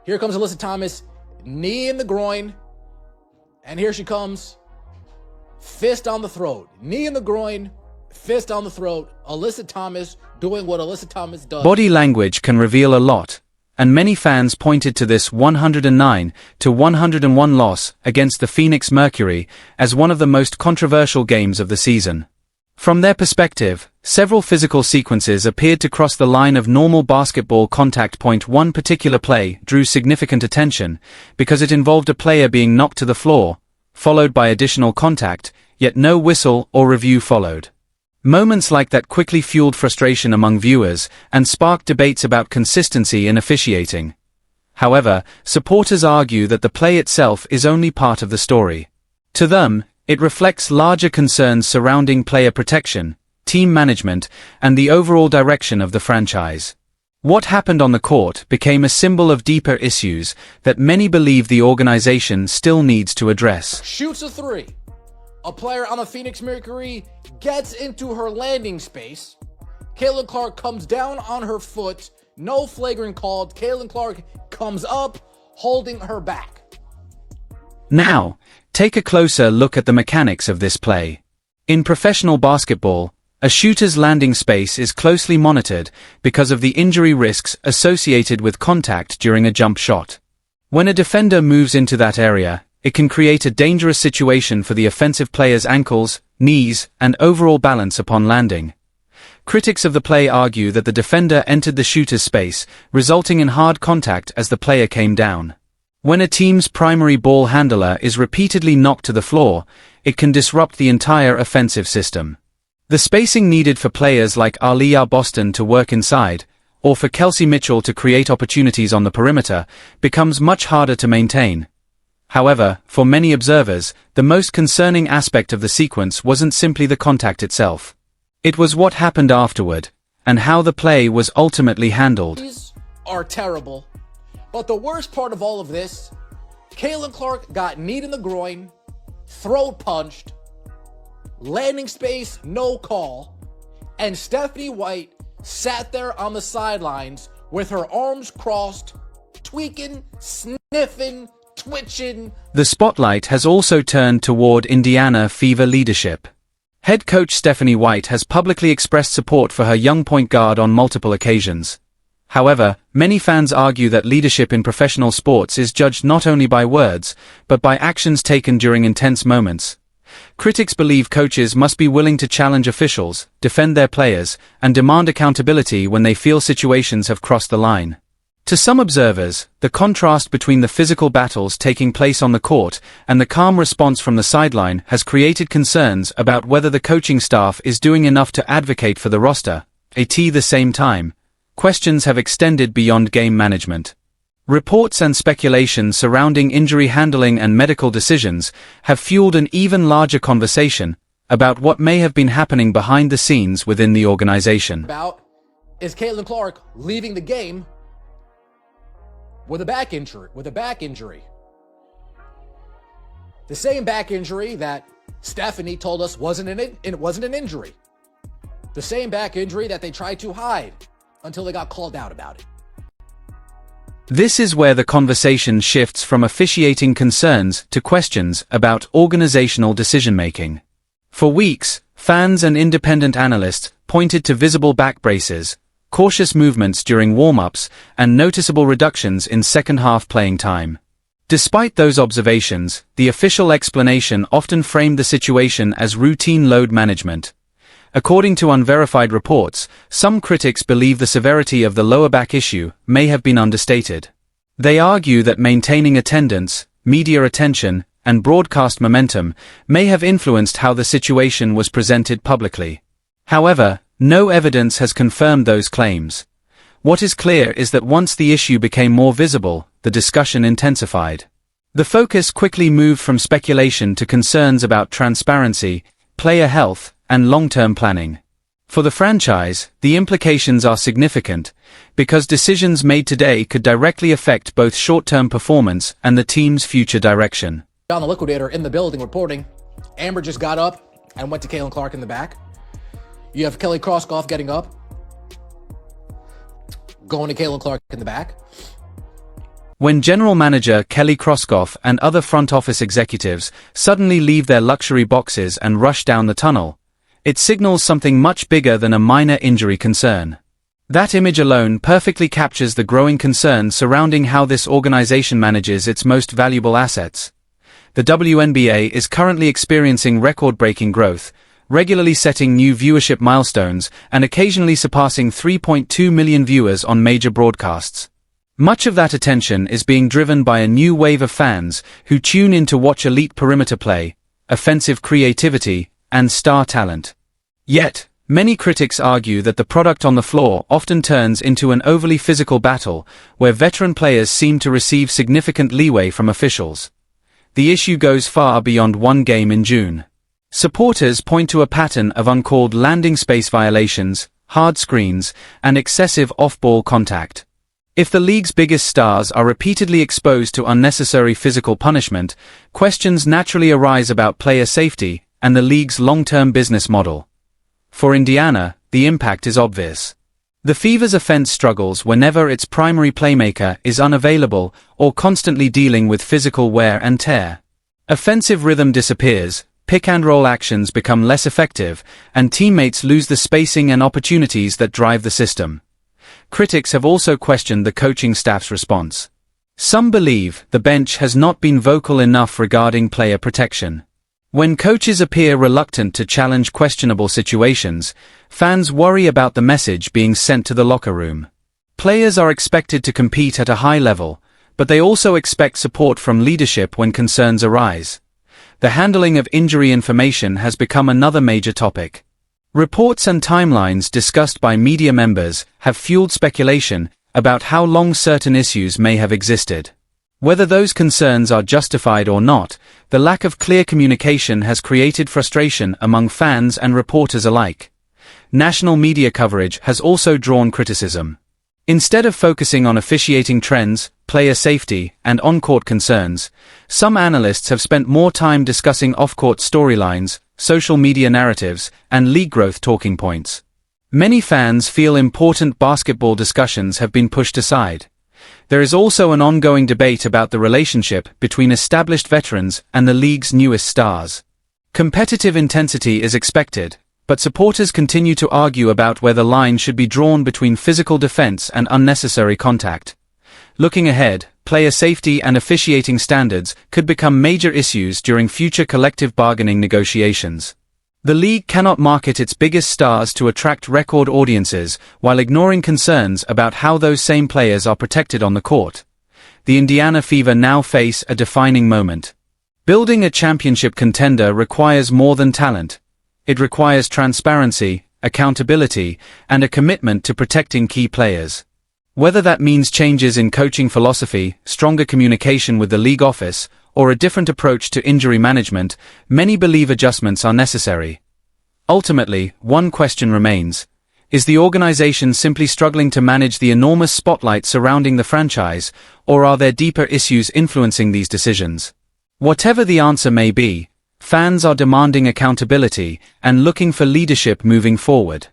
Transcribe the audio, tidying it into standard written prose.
Here comes Alyssa Thomas, knee in the groin. And here she comes. Fist on the throat. Knee in the groin, fist on the throat. Alyssa Thomas doing what Alyssa Thomas does. Body language can reveal a lot, and many fans pointed to this 109-101 loss against the Phoenix Mercury as one of the most controversial games of the season. From their perspective, several physical sequences appeared to cross the line of normal basketball contact. One particular play drew significant attention because it involved a player being knocked to the floor, followed by additional contact, yet no whistle or review followed. Moments like that quickly fueled frustration among viewers and sparked debates about consistency in officiating. However, supporters argue that the play itself is only part of the story. To them, it reflects larger concerns surrounding player protection, team management, and the overall direction of the franchise. What happened on the court became a symbol of deeper issues that many believe the organization still needs to address. Shoots a three. A player on the Phoenix Mercury gets into her landing space. Caitlin Clark comes down on her foot. No flagrant called. Caitlin Clark comes up, holding her back. Now, take a closer look at the mechanics of this play. In professional basketball, a shooter's landing space is closely monitored because of the injury risks associated with contact during a jump shot. When a defender moves into that area, it can create a dangerous situation for the offensive player's ankles, knees, and overall balance upon landing. Critics of the play argue that the defender entered the shooter's space, resulting in hard contact as the player came down. When a team's primary ball handler is repeatedly knocked to the floor, it can disrupt the entire offensive system. The spacing needed for players like Aliyah Boston to work inside, or for Kelsey Mitchell to create opportunities on the perimeter, becomes much harder to maintain. However, for many observers, the most concerning aspect of the sequence wasn't simply the contact itself. It was what happened afterward, and how the play was ultimately handled. These are terrible. But the worst part of all of this, Caitlin Clark got kneed in the groin, throat punched, landing space no call, and Stephanie White sat there on the sidelines with her arms crossed, tweaking, sniffing, twitching. The spotlight has also turned toward Indiana Fever leadership. Head coach Stephanie White has publicly expressed support for her young point guard on multiple occasions. However, many fans argue that leadership in professional sports is judged not only by words, but by actions taken during intense moments. Critics believe coaches must be willing to challenge officials, defend their players, and demand accountability when they feel situations have crossed the line. To some observers, the contrast between the physical battles taking place on the court and the calm response from the sideline has created concerns about whether the coaching staff is doing enough to advocate for the roster. At the same time, questions have extended beyond game management. Reports and speculation surrounding injury handling and medical decisions have fueled an even larger conversation about what may have been happening behind the scenes within the organization. Is Caitlin Clark leaving the game with a back injury? The same back injury that Stephanie told us wasn't an injury. The same back injury that they tried to hide until they got called out about it. This is where the conversation shifts from officiating concerns to questions about organizational decision-making. For weeks, fans and independent analysts pointed to visible back braces, cautious movements during warm-ups, and noticeable reductions in second-half playing time. Despite those observations, the official explanation often framed the situation as routine load management. According to unverified reports, some critics believe the severity of the lower back issue may have been understated. They argue that maintaining attendance, media attention, and broadcast momentum may have influenced how the situation was presented publicly. However, no evidence has confirmed those claims. What is clear is that once the issue became more visible, the discussion intensified. The focus quickly moved from speculation to concerns about transparency, player health, and long-term planning. For the franchise, the implications are significant, because decisions made today could directly affect both short-term performance and the team's future direction. On the Liquidator in the building reporting, Amber just got up and went to Caitlin Clark in the back. You have Kelly Krauskopf getting up, going to Caitlin Clark in the back. When General Manager Kelly Kroskoff and other front office executives suddenly leave their luxury boxes and rush down the tunnel, it signals something much bigger than a minor injury concern. That image alone perfectly captures the growing concern surrounding how this organization manages its most valuable assets. The WNBA is currently experiencing record-breaking growth, regularly setting new viewership milestones and occasionally surpassing 3.2 million viewers on major broadcasts. Much of that attention is being driven by a new wave of fans who tune in to watch elite perimeter play, offensive creativity, and star talent. Yet, many critics argue that the product on the floor often turns into an overly physical battle where veteran players seem to receive significant leeway from officials. The issue goes far beyond one game in June. Supporters point to a pattern of uncalled landing space violations, hard screens, and excessive off-ball contact. If the league's biggest stars are repeatedly exposed to unnecessary physical punishment, questions naturally arise about player safety and the league's long-term business model. For Indiana, the impact is obvious. The Fever's offense struggles whenever its primary playmaker is unavailable or constantly dealing with physical wear and tear. Offensive rhythm disappears, pick-and-roll actions become less effective, and teammates lose the spacing and opportunities that drive the system. Critics have also questioned the coaching staff's response. Some believe the bench has not been vocal enough regarding player protection. When coaches appear reluctant to challenge questionable situations, fans worry about the message being sent to the locker room. Players are expected to compete at a high level, but they also expect support from leadership when concerns arise. The handling of injury information has become another major topic. Reports and timelines discussed by media members have fueled speculation about how long certain issues may have existed. Whether those concerns are justified or not, the lack of clear communication has created frustration among fans and reporters alike. National media coverage has also drawn criticism. Instead of focusing on officiating trends, player safety, and on-court concerns, some analysts have spent more time discussing off-court storylines, social media narratives, and league growth talking points. Many fans feel important basketball discussions have been pushed aside. There is also an ongoing debate about the relationship between established veterans and the league's newest stars. Competitive intensity is expected, but supporters continue to argue about where the line should be drawn between physical defense and unnecessary contact. Looking ahead, player safety and officiating standards could become major issues during future collective bargaining negotiations. The league cannot market its biggest stars to attract record audiences while ignoring concerns about how those same players are protected on the court. The Indiana Fever now face a defining moment. Building a championship contender requires more than talent. It requires transparency, accountability, and a commitment to protecting key players. Whether that means changes in coaching philosophy, stronger communication with the league office, or a different approach to injury management, many believe adjustments are necessary. Ultimately, one question remains. Is the organization simply struggling to manage the enormous spotlight surrounding the franchise, or are there deeper issues influencing these decisions? Whatever the answer may be, fans are demanding accountability and looking for leadership moving forward.